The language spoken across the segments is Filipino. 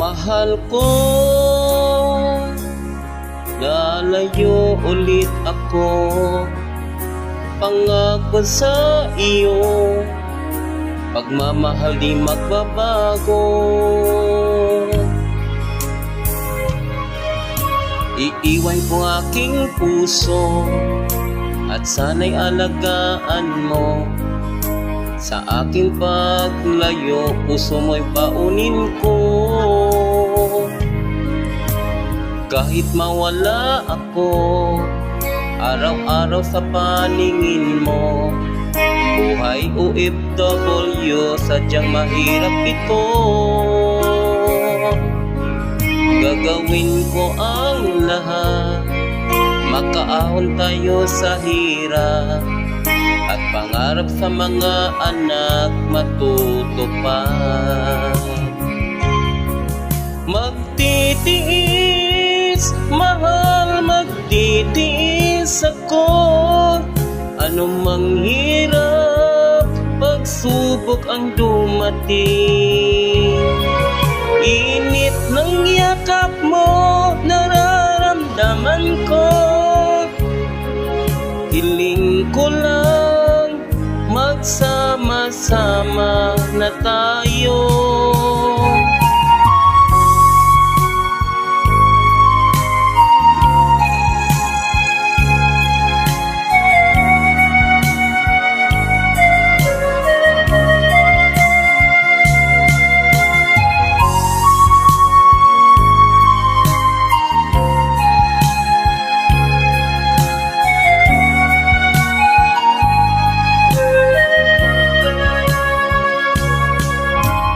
Mahal ko, lalayo ulit ako. Pangako sa iyo, pagmamahal di magbabago. Iiwan ko aking puso at sana'y alagaan mo. Sa aking paglayo, puso mo'y paunin ko. Kahit mawala ako, araw-araw sa paningin mo. Buhay OFW, sadyang mahirap ito. Gagawin ko ang lahat, makaahon tayo sa hirap, at pangarap sa mga anak matutupad. Magtitiis, mahal, magtitiis ako. Anumang hirap, pagsubok ang dumating. Init ng yakap mo, nararamdaman ko. Hiling ko lang, magsama-sama na tayo.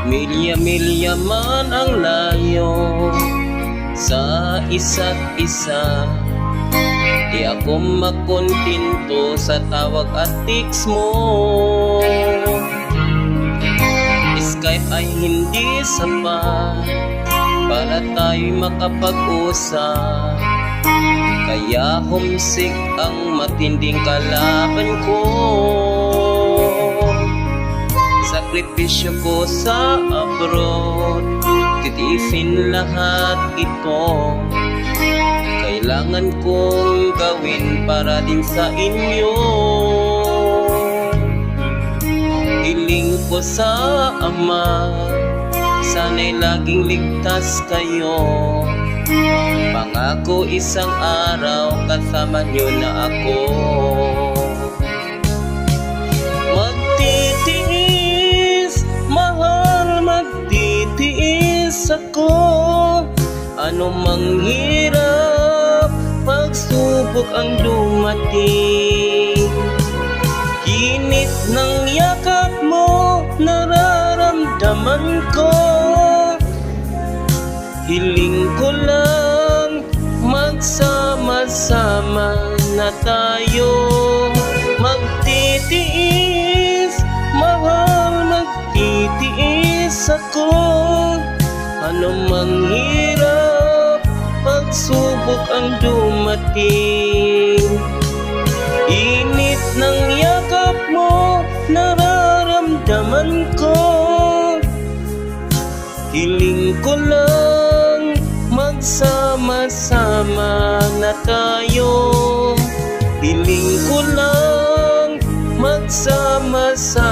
Milya-milya man ang layo sa isa't isa, di ako makontinto sa tawag at text mo. Skype ay hindi sapat para tayo'y makapag-usap, kaya homesick ang matinding kalaban ko. Sakripisyo ko sa abroad, titiisin lahat ito. Kailangan kong gawin para din sa inyo. Hiling ko sa Ama, sana'y laging ligtas kayo. Pangako isang araw kasama nyo na ako. Magtitiis ako, anumang hirap, pagsubok ang dumating. Init ng yakap mo, nararamdaman ko. Hiling ko lang, magsama-sama na tayo. Magtitiis, mahal, magtitiis ako. Anumang hirap, pagsubok ang dumating. Init ng yakap mo, nararamdaman ko. Hiling ko lang, magsama-sama na tayo. Hiling ko lang, magsama-sama